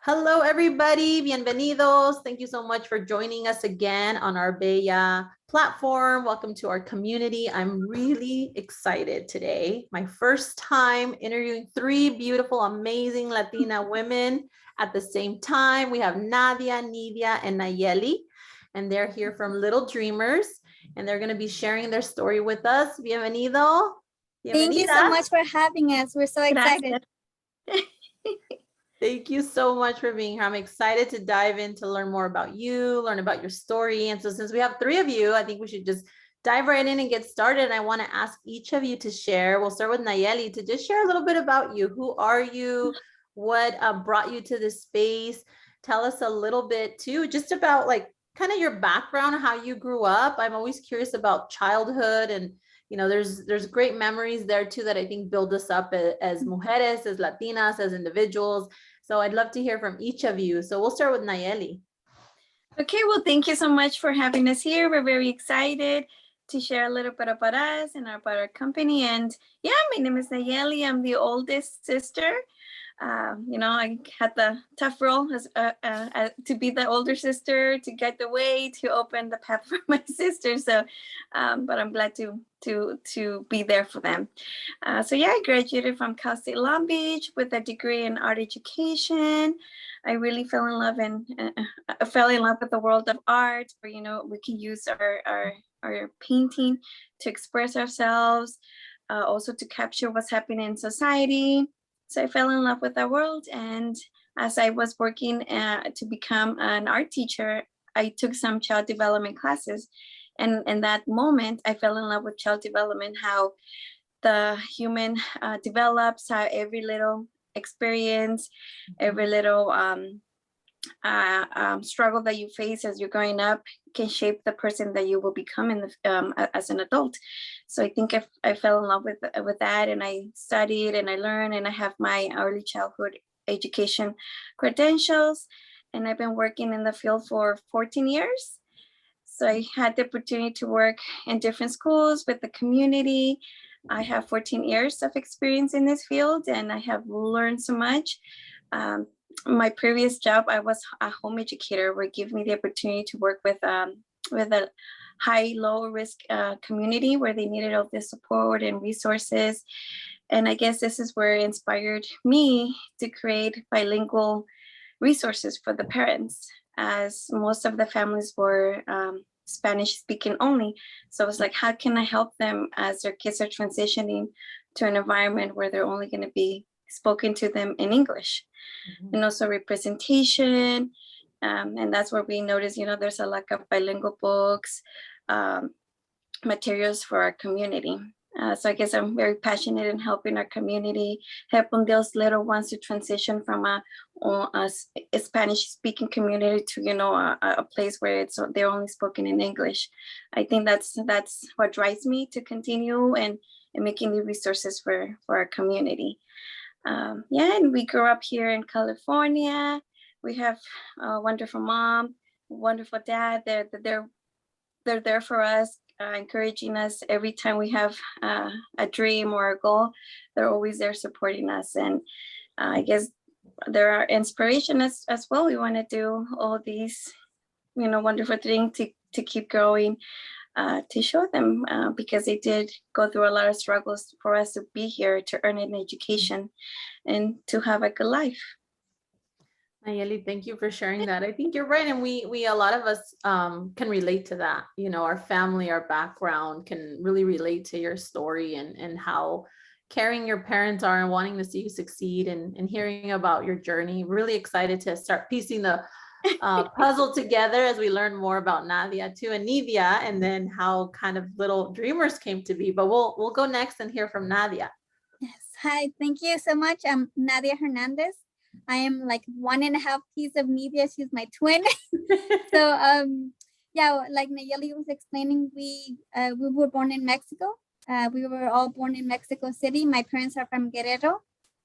Hello, everybody. Bienvenidos. Thank you so much for joining us again on our Bella platform. Welcome to our community. I'm really excited today. My first time interviewing three beautiful, amazing Latina women at the same time. We have Nadia, Nidia, and Nayeli, and they're here from Little Dreamers, and they're going to be sharing their story with us. Bienvenido. Thank you so much for having us. We're so excited. Thank you so much for being here. I'm excited to dive in to learn more about you, learn about your story. And so since we have three of you, I think we should just dive right in and get started. And I want to ask each of you to share. We'll start with Nayeli to just share a little bit about you. Who are you? What brought you to this space? Tell us a little bit too, just about like kind of your background, how you grew up. I'm always curious about childhood, and you know, there's great memories there too that I think build us up as mujeres, as Latinas, as individuals. So I'd love to hear from each of you. So we'll start with Nayeli. Okay, well, thank you so much for having us here. We're very excited to share a little bit about us and about our company. And yeah, my name is Nayeli. I'm the oldest sister. I had the tough role as to be the older sister, to get the way, to open the path for my sister. So, but I'm glad to be there for them. I graduated from Cal State Long Beach with a degree in art education. I really fell in love with the world of art, where we can use our painting to express ourselves, also to capture what's happening in society. So I fell in love with that world, and as I was working to become an art teacher, I took some child development classes. And in that moment, I fell in love with child development, how the human develops, how every little experience, every little struggle that you face as you're growing up can shape the person that you will become as an adult. So I think I fell in love with that, and I studied and I learned, and I have my early childhood education credentials, and I've been working in the field for 14 years. So I had the opportunity to work in different schools with the community. I have 14 years of experience in this field, and I have learned so much. My previous job, I was a home educator, where it gave me the opportunity to work with a low risk community where they needed all the support and resources. And I guess this is where it inspired me to create bilingual resources for the parents, as most of the families were Spanish speaking only. So I was like, how can I help them as their kids are transitioning to an environment where they're only going to be spoken to them in English? Mm-hmm. And also representation. And that's where we notice, there's a lack of bilingual books, materials for our community. So I guess I'm very passionate in helping our community, helping those little ones to transition from a Spanish-speaking community to, a place where they're only spoken in English. I think that's what drives me to continue and making the resources for our community. And we grew up here in California. We have a wonderful mom, wonderful dad. They're there for us, encouraging us every time we have a dream or a goal. They're always there supporting us, and I guess they're our inspiration as well. We want to do all these, wonderful things to keep growing. To show them, because they did go through a lot of struggles for us to be here, to earn an education and to have a good life. Nayeli, thank you for sharing that. I think you're right. And we a lot of us can relate to that. Our family, our background can really relate to your story and how caring your parents are and wanting to see you succeed, and hearing about your journey. Really excited to start piecing the puzzle together as we learn more about Nadia too, and Nidia, and then how kind of Little Dreamers came to be. But we'll go next and hear from Nadia. Yes. Hi, thank you so much. I'm Nadia Hernandez. I am like 1.5 piece of Nidia. She's my twin. So like Nayeli was explaining, we were born in Mexico. We were all born in Mexico City. My parents are from Guerrero,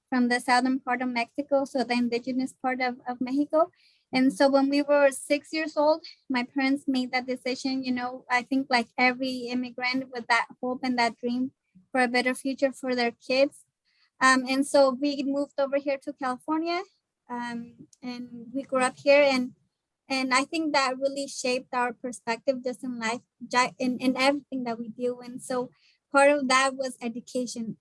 from the southern part of Mexico, so the indigenous part of Mexico. And so when we were 6 years old, my parents made that decision, I think like every immigrant, with that hope and that dream for a better future for their kids. And so we moved over here to California. and we grew up here, and I think that really shaped our perspective just in life, in everything that we do. And so part of that was education.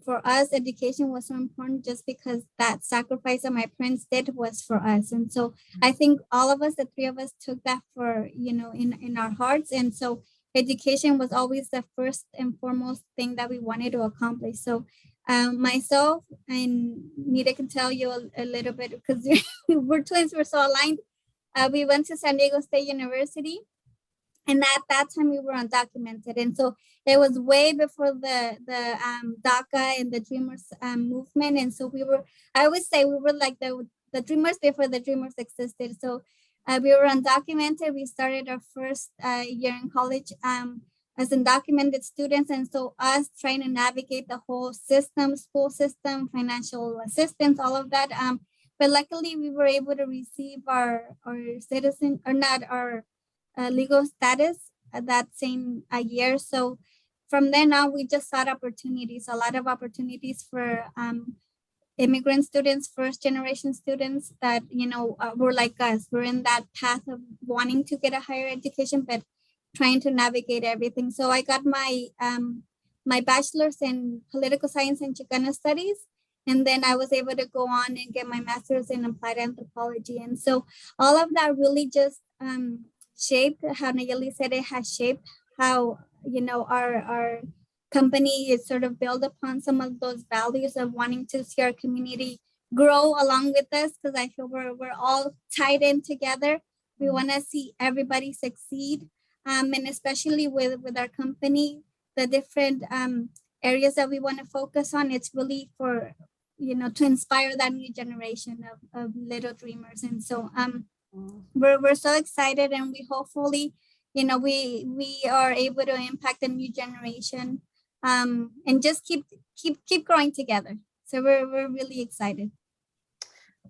For us, education was so important just because that sacrifice that my parents did was for us. And so I think all of us, the three of us, took that for, in our hearts. And so education was always the first and foremost thing that we wanted to accomplish. So myself and Nita can tell you a little bit, because we're twins, we're so aligned. We went to San Diego State University, and at that time we were undocumented, and so it was way before the DACA and the Dreamers movement. And so I always say we were like the Dreamers before the Dreamers existed. So we were undocumented. We started our first year in college as undocumented students, and so us trying to navigate the whole system, school system, financial assistance, all of that. But luckily, we were able to receive our citizen, or not our legal status that same year. So from then on, we just sought opportunities, a lot of opportunities for immigrant students, first generation students that, were like us. We're in that path of wanting to get a higher education, but trying to navigate everything. So I got my my bachelor's in political science and Chicana studies. And then I was able to go on and get my master's in applied anthropology. And so all of that really just shaped, how Nayeli said, it has shaped how, our company is sort of built upon some of those values of wanting to see our community grow along with us, because I feel we're all tied in together. We want to see everybody succeed. And especially with our company, the different areas that we want to focus on, it's really for, to inspire that new generation of little dreamers. And so we're so excited, and we hopefully, we are able to impact the new generation and just keep growing together. So we're really excited.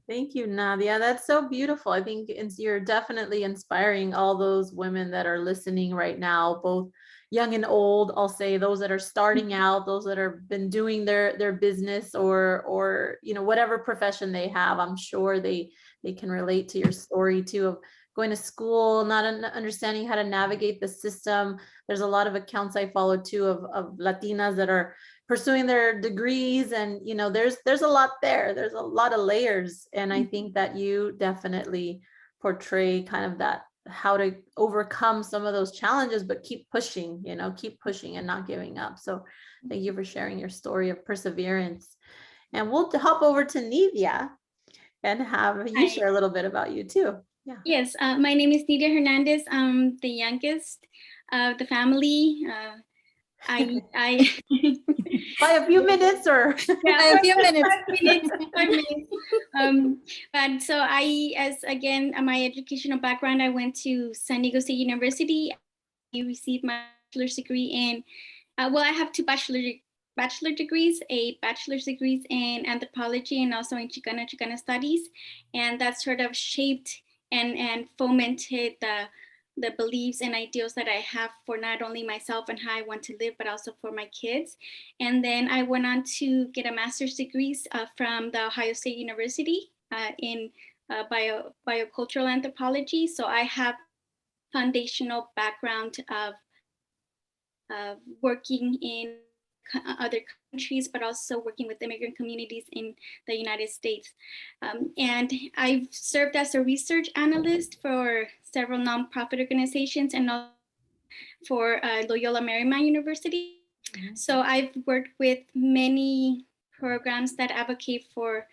Thank you, Nadia. That's so beautiful. I think you're definitely inspiring all those women that are listening right now, both young and old. I'll say those that are starting out, those that have been doing their business or whatever profession they have. I'm sure they can relate to your story too, of going to school, not understanding how to navigate the system. There's a lot of accounts I follow too of Latinas that are pursuing their degrees, and there's a lot there. There's a lot of layers, and I think that you definitely portray kind of that, how to overcome some of those challenges, but keep pushing and not giving up. So thank you for sharing your story of perseverance. And we'll hop over to Nidia and have you share a little bit about you too. Yeah. Yes, my name is Nadia Hernandez. I'm the youngest of the family. I By a few minutes, or Yeah, a few minutes. 5 minutes. But so my educational background, I went to San Diego State University. I received my bachelor's degree in, I have two bachelor degrees, a bachelor's degrees in anthropology and also in Chicana studies. And that sort of shaped and fomented the beliefs and ideals that I have for not only myself and how I want to live, but also for my kids. And then I went on to get a master's degree from the Ohio State University in biocultural anthropology. So I have foundational background of working in other countries, but also working with immigrant communities in the United States. And I've served as a research analyst for several nonprofit organizations and also for Loyola Marymount University. Mm-hmm. So I've worked with many programs that advocate for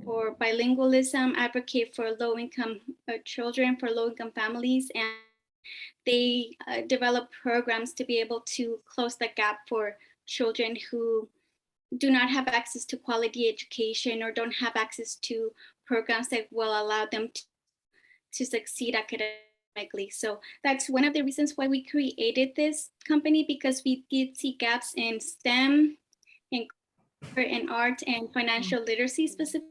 bilingualism, advocate for low-income children, for low-income families, and they develop programs to be able to close the gap for children who do not have access to quality education or don't have access to programs that will allow them to succeed academically. So that's one of the reasons why we created this company, because we did see gaps in STEM, in culture, in art, and financial literacy specifically.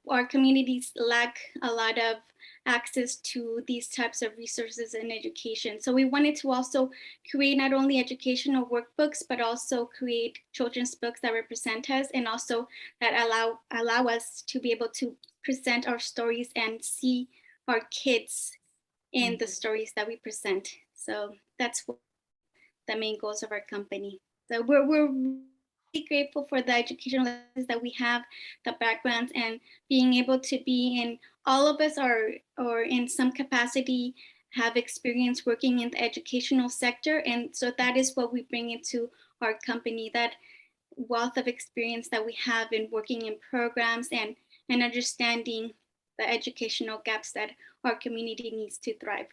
Our communities lack a lot of access to these types of resources in education. So we wanted to also create not only educational workbooks, but also create children's books that represent us and also that allow us to be able to present our stories and see our kids in the stories that we present. So that's what the main goals of our company. So we're really grateful for the educational lessons that we have, the backgrounds, and being able to be in, all of us are, or in some capacity, have experience working in the educational sector. And so that is what we bring into our company, that wealth of experience that we have in working in programs and understanding the educational gaps that our community needs to thrive.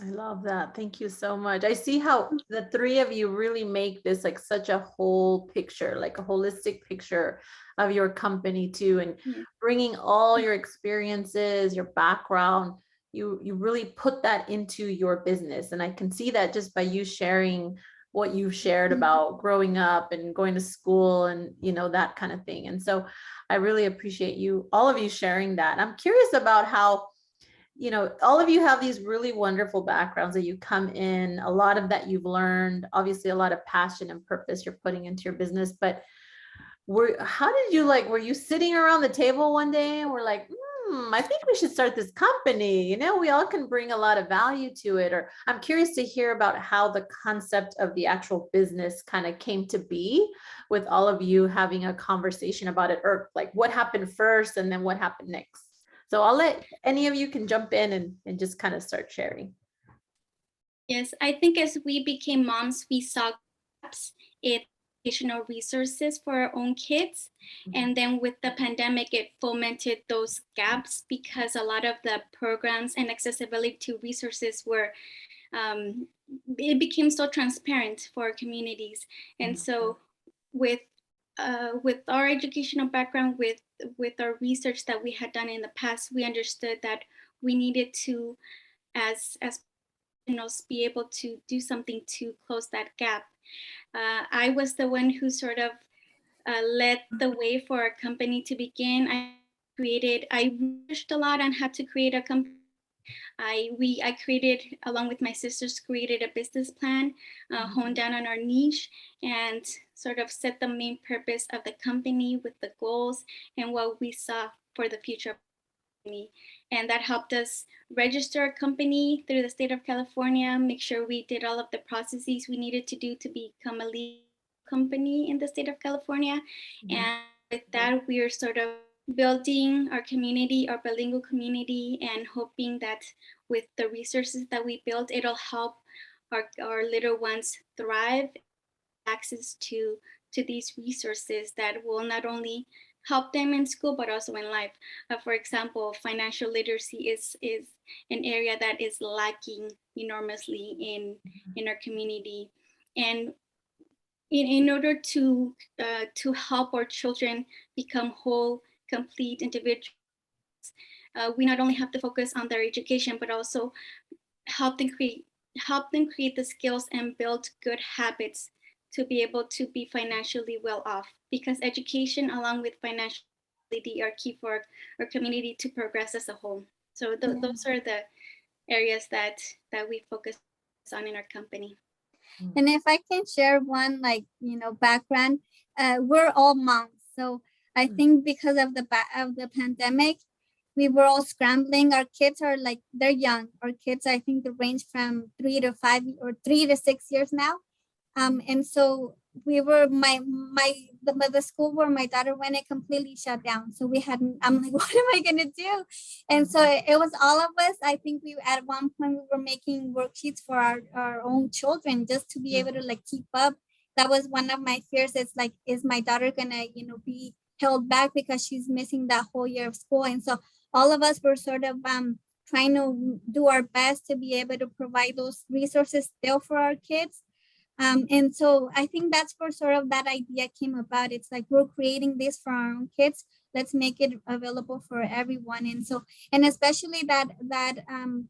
I love that. Thank you so much. I see how the three of you really make this like such a whole picture, like a holistic picture of your company too, and bringing all your experiences, your background, you really put that into your business. And I can see that just by you sharing what you've shared about growing up and going to school and, you know, that kind of thing. And so I really appreciate you, all of you sharing that. I'm curious about how, you know, all of you have these really wonderful backgrounds that you come in, a lot of that you've learned, obviously a lot of passion and purpose you're putting into your business, but how did you were you sitting around the table one day and we're like, I think we should start this company, you know, we all can bring a lot of value to it? Or I'm curious to hear about how the concept of the actual business kind of came to be with all of you having a conversation about it, or like what happened first and then what happened next. So I'll let any of you can jump in and just kind of start sharing. Yes, I think as we became moms, we saw gaps in educational resources for our own kids. And then with the pandemic, it fomented those gaps because a lot of the programs and accessibility to resources were, it became so transparent for our communities. And so with our educational background, with our research that we had done in the past, we understood that we needed to, as professionals, be able to do something to close that gap. I was the one who sort of led the way for our company to begin. I researched a lot on how to create a company. I created, along with my sisters, created a business plan, honed down on our niche, and sort of set the main purpose of the company with the goals and what we saw for the future of the company. And that helped us register our company through the state of California, make sure we did all of the processes we needed to do to become a legal company in the state of California. And with that, we are sort of building our community, our bilingual community, and hoping that with the resources that we build, it'll help our little ones thrive, access to these resources that will not only help them in school, but also in life. For example, financial literacy is an area that is lacking enormously in our community. And in order to help our children become whole, complete individuals, we not only have to focus on their education, but also help them create the skills and build good habits to be able to be financially well off. Because education, along with financial stability, are key for our community to progress as a whole. So those are the areas that we focus on in our company. And if I can share one, background, we're all moms. So I think because of the pandemic, we were all scrambling. Our kids are they're young. Our kids, I think, they range from 3 to 5 or 3 to 6 years now. And so we were the school where my daughter went, it completely shut down. So I'm like, what am I gonna do? And so it was all of us. I think at one point we were making worksheets for our own children just to be able to keep up. That was one of my fears. It's is my daughter gonna be held back because she's missing that whole year of school? And so all of us were sort of trying to do our best to be able to provide those resources still for our kids. And so I think that's where sort of that idea came about. It's we're creating this for our own kids. Let's make it available for everyone. And so, and especially that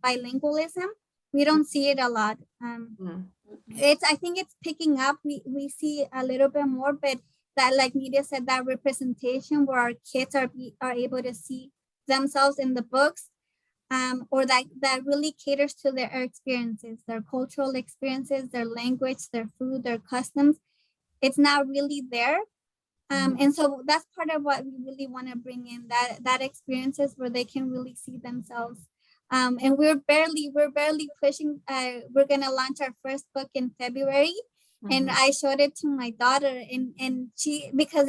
bilingualism, we don't see it a lot. I think it's picking up. We see a little bit more, but that, like Nidia said, that representation where our kids are able to see themselves in the books. or that really caters to their experiences, their cultural experiences, their language, their food, their customs. It's not really there. And so that's part of what we really want to bring in, that experiences where they can really see themselves. And we're barely pushing. We're gonna launch our first book in February, and I showed it to my daughter, and she, because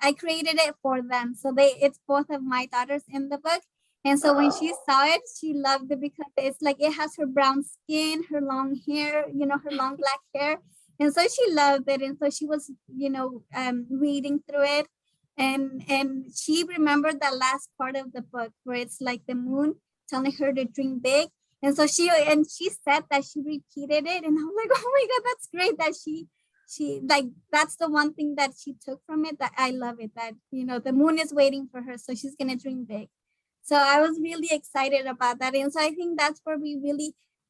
I created it for them, so it's both of my daughters in the book. And so when she saw it, she loved it because it's like it has her brown skin, her long hair, her long black hair. And so she loved it. And so she was, reading through it. And she remembered the last part of the book where it's like the moon telling her to dream big. And so she said that she repeated it. And I'm like, oh my God, that's great that she like, that's the one thing that she took from it, that I love it, that, the moon is waiting for her. So she's going to dream big. So I was really excited about that. And so I think that's where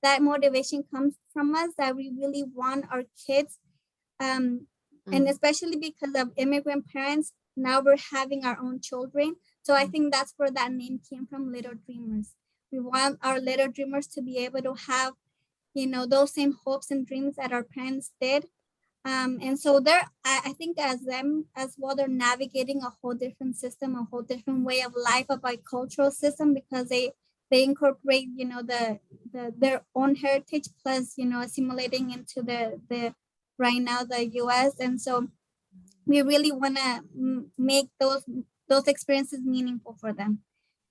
that motivation comes from us, that we really want our kids, and especially because of immigrant parents, now we're having our own children. So I think that's where that name came from, Little Dreamers. We want our little dreamers to be able to have, those same hopes and dreams that our parents did. And so I think as them as well, they're navigating a whole different system, a whole different way of life, a bicultural system, because they incorporate, their own heritage plus, assimilating into the right now the US. And so we really want to make those experiences meaningful for them.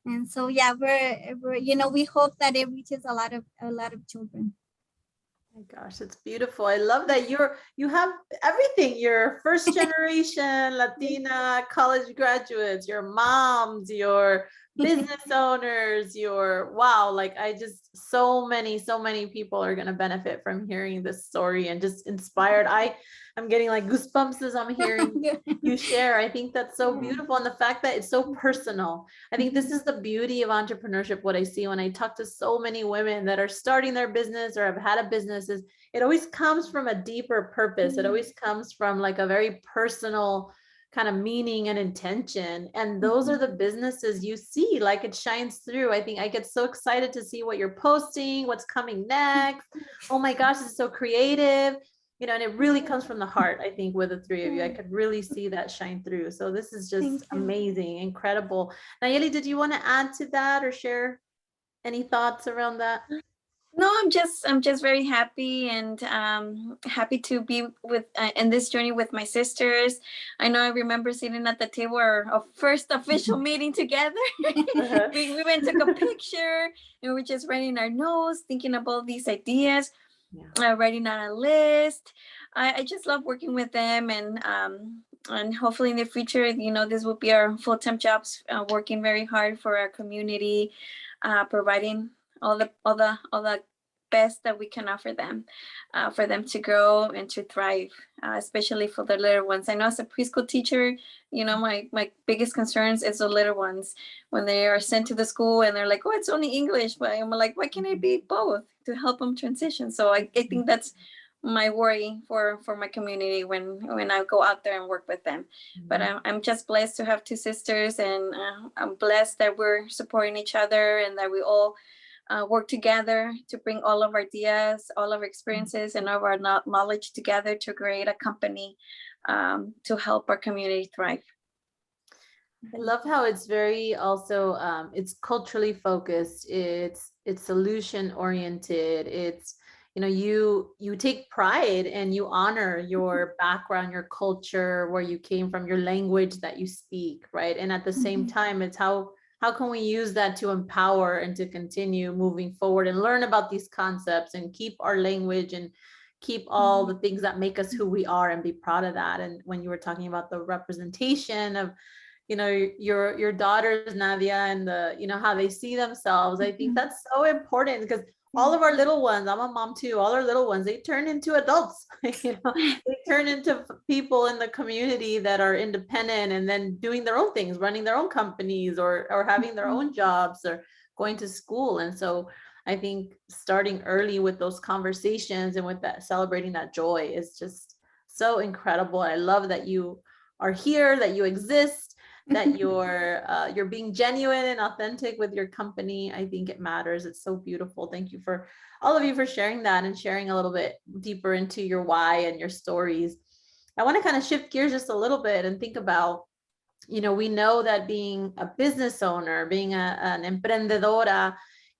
And so yeah, we're we hope that it reaches a lot of children. Oh my gosh, it's beautiful. I love that you have everything. You're first generation Latina college graduates, your moms, your business owners, like so many people are going to benefit from hearing this story and just inspired. I'm getting like goosebumps as I'm hearing you share. I think that's so beautiful. And the fact that it's so personal. I think this is the beauty of entrepreneurship. What I see when I talk to so many women that are starting their business or have had a business is it always comes from a deeper purpose. It always comes from like a very personal kind of meaning and intention. And those are the businesses you see, like it shines through. I think I get so excited to see what you're posting, what's coming next. Oh my gosh, this is so creative. And it really comes from the heart, I think, with the three of you. I could really see that shine through. So this is just amazing, incredible. Nayeli, did you want to add to that or share any thoughts around that? No, I'm just very happy and happy to be with in this journey with my sisters. I know I remember sitting at the table, our first official meeting together. We went and took a picture and we were just writing our notes, thinking about these ideas. Writing on a list. I just love working with them, and hopefully in the future, this will be our full-time jobs, working very hard for our community, providing all the best that we can offer them, for them to grow and to thrive, especially for the little ones. I know as a preschool teacher, my biggest concerns is the little ones when they are sent to the school and they're like, oh, it's only English, but I'm like, why can't it be both to help them transition? So I think that's my worry for my community when I go out there and work with them. But I'm just blessed to have two sisters, and I'm blessed that we're supporting each other and that we all work together to bring all of our ideas, all of our experiences, and all of our knowledge together to create a company to help our community thrive. I love how it's very also it's culturally focused, it's solution oriented, it's you take pride and you honor your background, your culture, where you came from, your language that you speak, right? And at the same time, it's how can we use that to empower and to continue moving forward and learn about these concepts and keep our language and keep all the things that make us who we are and be proud of that. And when you were talking about the representation of your daughters, Nadia, and how they see themselves, I think that's so important, because all of our little ones, I'm a mom too, all our little ones, they turn into adults. They turn into people in the community that are independent and then doing their own things, running their own companies or having their own jobs or going to school. And so I think starting early with those conversations and with that, celebrating that joy is just so incredible. I love that you are here, that you exist, that you're being genuine and authentic with your company. I think it matters. It's so beautiful. Thank you for all of you for sharing that and sharing a little bit deeper into your why and your stories. I want to kind of shift gears just a little bit and think about, we know that being a business owner, being an emprendedora,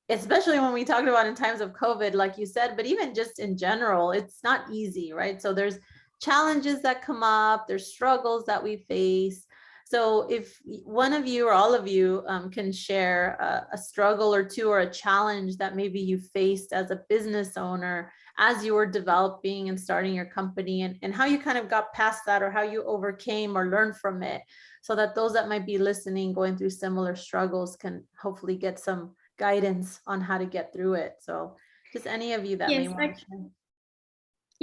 especially when we talked about in times of COVID, like you said, but even just in general, it's not easy, right? So there's challenges that come up, there's struggles that we face. So if one of you or all of you can share a struggle or two or a challenge that maybe you faced as a business owner as you were developing and starting your company, and how you kind of got past that, or how you overcame or learned from it, so that those that might be listening going through similar struggles can hopefully get some guidance on how to get through it. So just any of you that may Yes, want to share.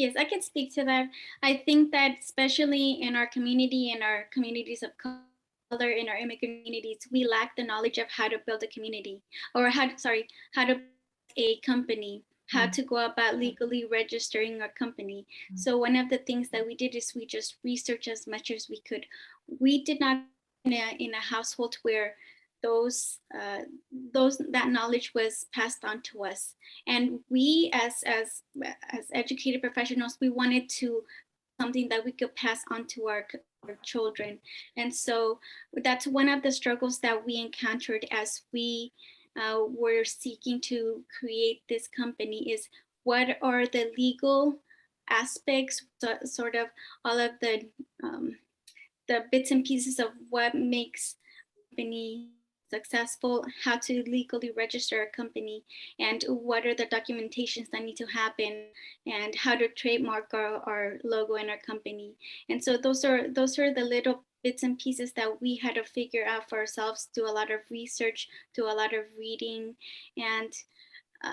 yes, I can speak to that. I think that especially in our community, in our communities of color, in our immigrant communities, we lack the knowledge of how to build a community, or how to build a company, how to go about legally registering a company. So one of the things that we did is we just researched as much as we could. We did not in a household where that knowledge was passed on to us, and we as educated professionals, we wanted to something that we could pass on to our children. And so that's one of the struggles that we encountered as we were seeking to create this company, is what are the legal aspects, sort of all of the bits and pieces of what makes a company successful, how to legally register a company, and what are the documentations that need to happen, and how to trademark our logo and our company. And so those are the little bits and pieces that we had to figure out for ourselves, do a lot of research, do a lot of reading. And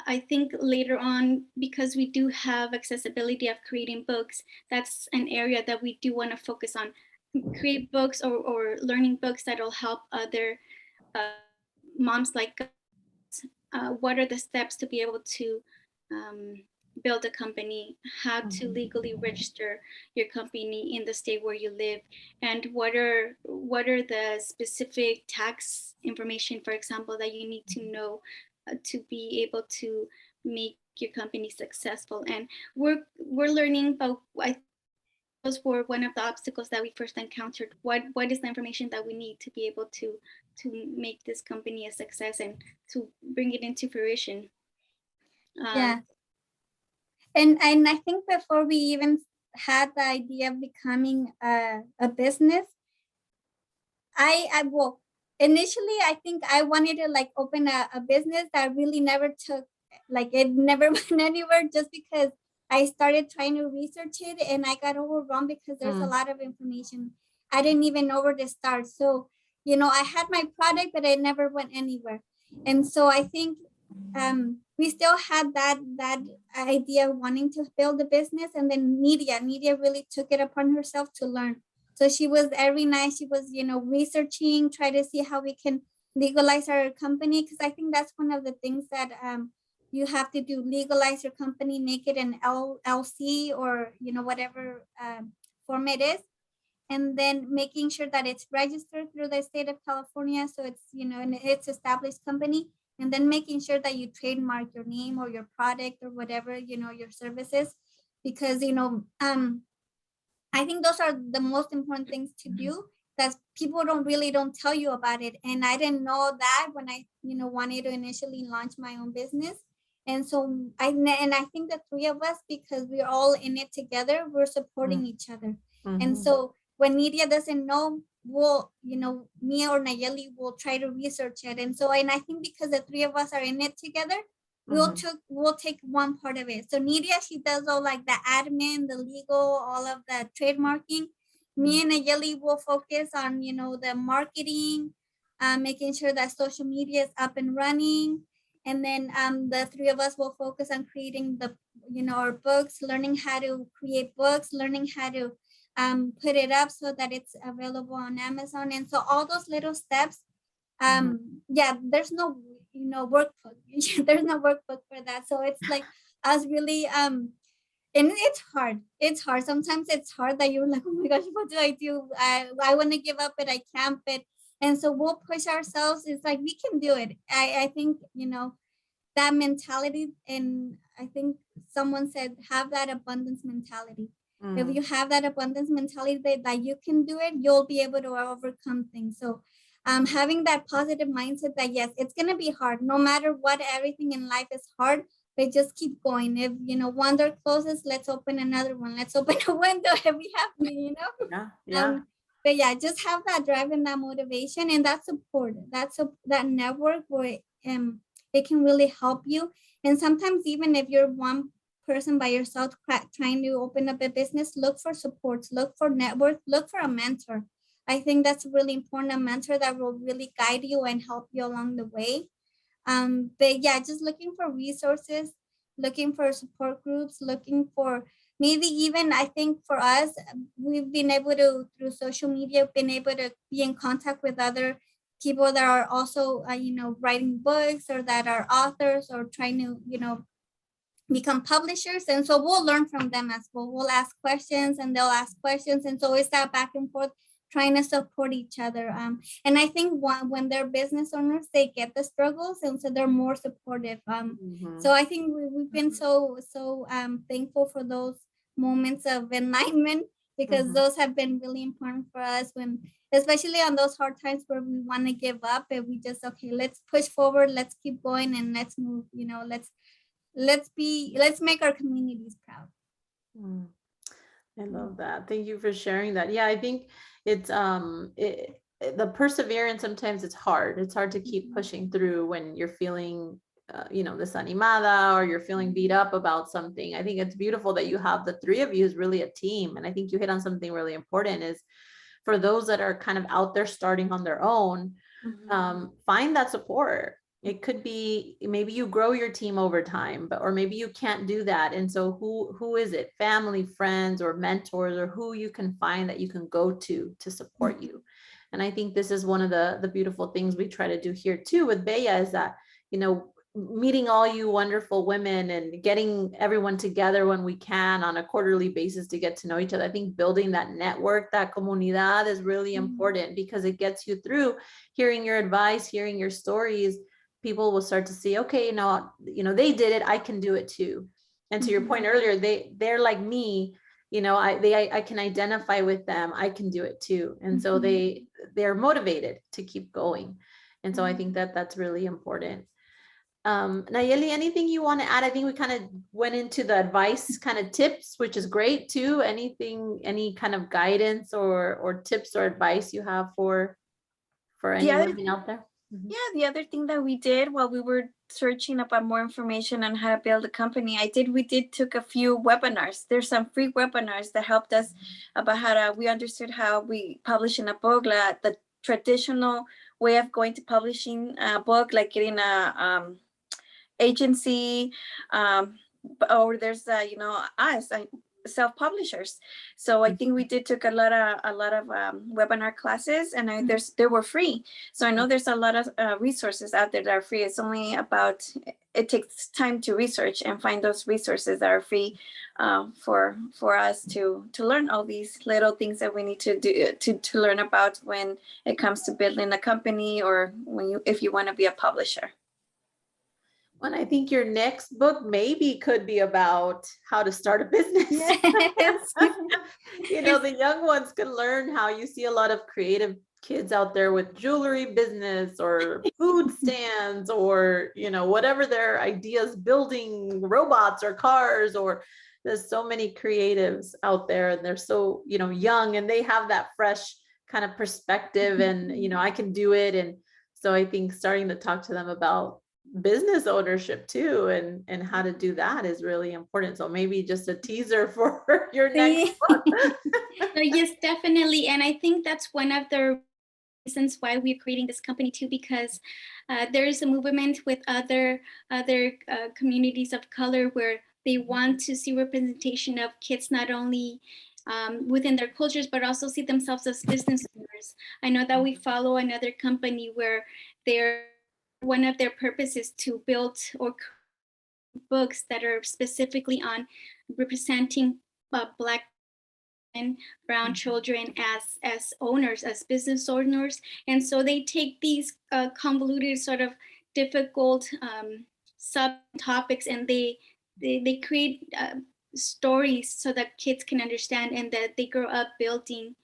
I think later on, because we do have accessibility of creating books, that's an area that we do want to focus on. Create books or learning books that will help other moms like us. What are the steps to be able to build a company, how to legally register your company in the state where you live, and what are the specific tax information, for example, that you need to know to be able to make your company successful. And we're learning, but those were one of the obstacles that we first encountered. What is the information that we need to be able to make this company a success and to bring it into fruition? Yeah. And I think before we even had the idea of becoming a business, well, initially I think I wanted to like open a business that really never took, like it never went anywhere, just because I started trying to research it and I got overwhelmed because there's a lot of information. I didn't even know where to start. So, I had my product, but it never went anywhere. And so I think we still had that idea of wanting to build a business. And then Nidia really took it upon herself to learn. So she was every night, she was, researching, try to see how we can legalize our company. Because I think that's one of the things that you have to do, legalize your company, make it an LLC or, whatever form it is. And then making sure that it's registered through the state of California. So it's, an it's established company. And then making sure that you trademark your name or your product or whatever, your services. Because, I think those are the most important things to do, that people don't tell you about it. And I didn't know that when I, wanted to initially launch my own business. And so I think the three of us, because we're all in it together, we're supporting each other. And so when Nidia doesn't know, we'll, me or Nayeli will try to research it. And so, and I think because the three of us are in it together, we'll take one part of it. So Nidia, she does all like the admin, the legal, all of the trademarking. Me and Nayeli will focus on, the marketing, making sure that social media is up and running. And then the three of us will focus on creating the, our books, learning how to create books, learning how to put it up so that it's available on Amazon. And so all those little steps, there's no, workbook. There's no workbook for that. So it's like us really, and it's hard. It's hard. Sometimes it's hard that you're like, oh my gosh, what do? I want to give up, but I can't. But And so we'll push ourselves. It's like, we can do it. I think, that mentality, and I think someone said, have that abundance mentality. If you have that abundance mentality that you can do it, you'll be able to overcome things. So having that positive mindset that, yes, it's going to be hard, no matter what, everything in life is hard, but just keep going. If, one door closes, let's open another one. Let's open a window if we have to, Yeah. But yeah, just have that drive and that motivation and that support, that network where it can really help you. And sometimes even if you're one person by yourself trying to open up a business, look for supports, look for network, look for a mentor. I think that's really important, a mentor that will really guide you and help you along the way. But yeah, just looking for resources, looking for support groups, looking for maybe even, I think for us, we've been able to, through social media, been able to be in contact with other people that are also, writing books, or that are authors, or trying to, become publishers. And so we'll learn from them as well. We'll ask questions and they'll ask questions. And so it's that back and forth, trying to support each other. And I think when they're business owners, they get the struggles, and so they're more supportive. So I think we've been so thankful for those moments of enlightenment, because those have been really important for us, when, especially on those hard times where we want to give up, and we just, okay, let's push forward, let's keep going, and let's move, let's make our communities proud. I love that. Thank you for sharing that. Yeah, I think it's the perseverance, sometimes it's hard. It's hard to keep pushing through when you're feeling desanimada, or you're feeling beat up about something. I think it's beautiful that you have the three of you is really a team. And I think you hit on something really important, is for those that are kind of out there starting on their own, find that support. It could be, maybe you grow your team over time, or maybe you can't do that. And so who is it? Family, friends, or mentors, or who you can find that you can go to support you. And I think this is one of the beautiful things we try to do here too with Bella, is that, meeting all you wonderful women and getting everyone together when we can on a quarterly basis to get to know each other. I think building that network, that comunidad, is really important, because it gets you through hearing your advice, hearing your stories. People will start to see, okay, they did it, I can do it too. And to your point earlier, they're like me, I can identify with them, I can do it too. And so they're motivated to keep going. And so I think that's really important. Nayeli, anything you want to add? I think we kind of went into the advice kind of tips, which is great too. Any kind of guidance or tips or advice you have for any women out there? Yeah, the other thing that we did while we were searching about more information on how to build a company, we took a few webinars. There's some free webinars that helped us about we understood how we publish in a book, the traditional way of going to publishing a book, like getting a agency, or there's us, self-publishers. So I think we took a lot of webinar classes, and they were free. So I know there's a lot of resources out there that are free. It's only about, it takes time to research and find those resources that are free for us to learn all these little things that we need to do to learn about when it comes to building a company, or if you want to be a publisher. Well, I think your next book maybe could be about how to start a business. Yes. The young ones can learn how. You see a lot of creative kids out there with jewelry business or food stands, or, whatever their ideas, building robots or cars, or there's so many creatives out there, and they're so, young, and they have that fresh kind of perspective, and, I can do it. And so I think starting to talk to them about business ownership too, and how to do that is really important. So maybe just a teaser for your next book. Yes, definitely. And I think that's one of the reasons why we're creating this company too, because there is a movement with other communities of color where they want to see representation of kids, not only within their cultures, but also see themselves as business owners. I know that we follow another company where one of their purposes to build or create books that are specifically on representing Black brown children as owners, as business owners. And so they take these convoluted, sort of difficult subtopics, and they create stories so that kids can understand, and that they grow up building,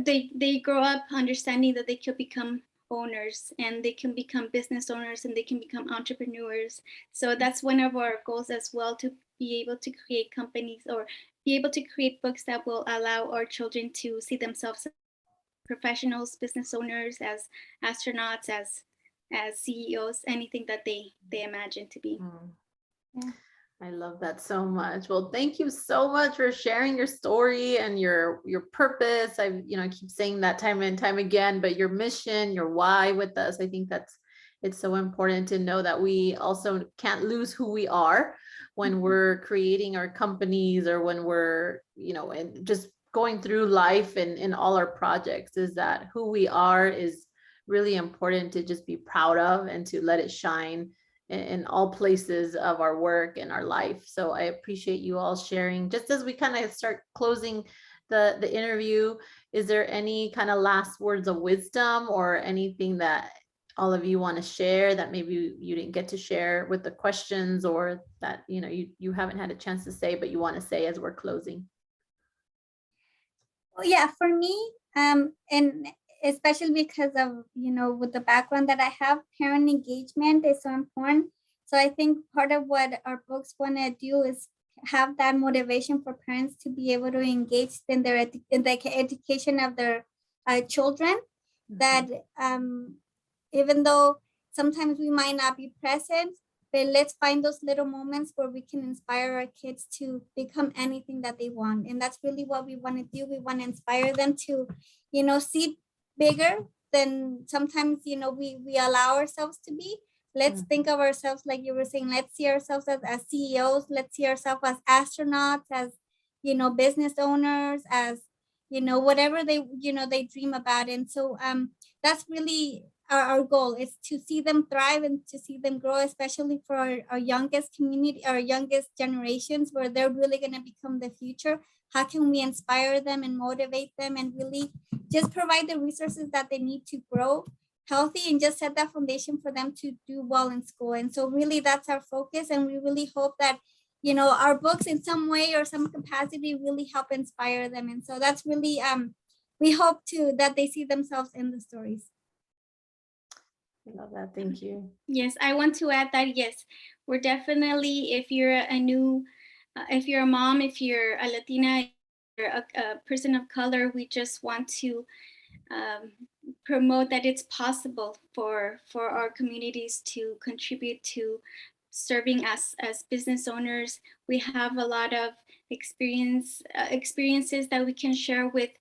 they grow up understanding that they could become owners, and they can become business owners, and they can become entrepreneurs. So that's one of our goals as well, to be able to create companies, or be able to create books that will allow our children to see themselves as professionals, business owners, as astronauts, as CEOs, anything that they imagine to be. Yeah. I love that so much. Well, thank you so much for sharing your story and your purpose. I keep saying that time and time again, but your mission, your why with us. I think it's so important to know that we also can't lose who we are when we're creating our companies, or when we're, and just going through life and in all our projects, is that who we are is really important to just be proud of, and to let it shine in all places of our work and our life. So I appreciate you all sharing. Just as we kind of start closing the interview, is there any kind of last words of wisdom, or anything that all of you want to share that maybe you didn't get to share with the questions, or that you haven't had a chance to say, but you want to say as we're closing? Well, yeah, for me, and especially because of, with the background that I have, parent engagement is so important. So I think part of what our books want to do is have that motivation for parents to be able to engage in the education of their children. That even though sometimes we might not be present, but let's find those little moments where we can inspire our kids to become anything that they want. And that's really what we want to do. We want to inspire them to, see bigger than sometimes, we allow ourselves to be. Let's think of ourselves, like you were saying, let's see ourselves as CEOs. Let's see ourselves as astronauts, as, business owners, as, whatever they dream about. And so that's really our goal, is to see them thrive and to see them grow, especially for our youngest community, our youngest generations, where they're really going to become the future. How can we inspire them and motivate them, and really just provide the resources that they need to grow healthy, and just set that foundation for them to do well in school? And so really that's our focus. And we really hope that, our books in some way or some capacity really help inspire them. And so that's really, we hope that they see themselves in the stories. I love that. Thank you. Yes, I want to add that, yes, we're definitely, if you're if you're a mom, if you're a Latina, you're a person of color, we just want to promote that it's possible for our communities to contribute to serving as business owners. We have a lot of experiences that we can share with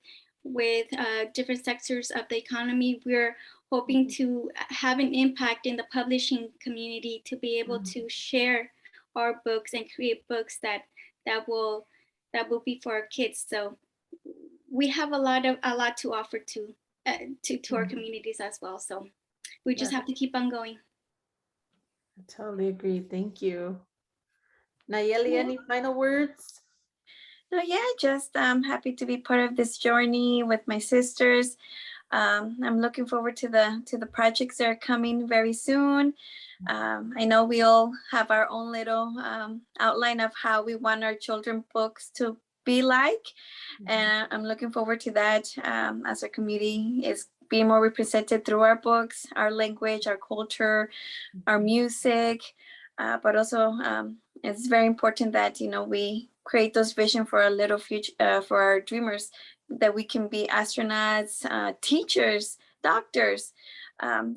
different sectors of the economy. We're hoping to have an impact in the publishing community, to be able to share our books and create books that will be for our kids. So we have a lot to offer to our communities as well. So we just have to keep on going. I totally agree. Thank you. Nayeli, any final words? No, yeah, just happy to be part of this journey with my sisters. I'm looking forward to the projects that are coming very soon. I know we all have our own little outline of how we want our children books to be like, and I'm looking forward to that, as our community is being more represented through our books, our language, our culture, our music, but also it's very important that we create those vision for a little future, for our dreamers, that we can be astronauts, teachers, doctors.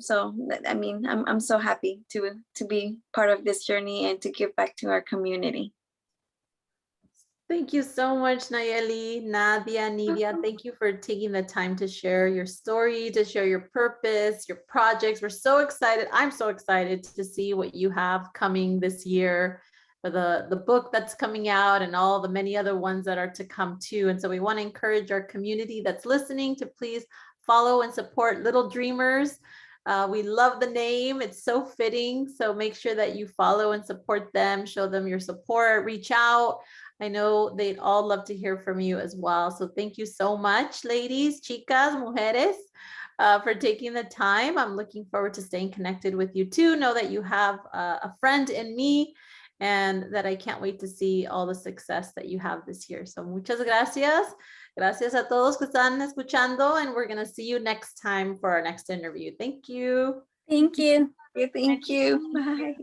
So I mean, I'm so happy to be part of this journey and to give back to our community. Thank you so much, Nayeli, Nadia, Nidia. Thank you for taking the time to share your story, to share your purpose, your projects. We're so excited. I'm so excited to see what you have coming this year, for the book that's coming out, and all the many other ones that are to come too. And so we want to encourage our community that's listening to please follow and support Little Dreamers. We love the name. It's so fitting. So make sure that you follow and support them, show them your support, reach out. I know they'd all love to hear from you as well. So thank you so much, ladies, chicas, mujeres, for taking the time. I'm looking forward to staying connected with you too. Know that you have a friend in me and that I can't wait to see all the success that you have this year. So muchas gracias. Gracias a todos que están escuchando, and we're going to see you next time for our next interview. Thank you. Thank you. Thank you. Bye.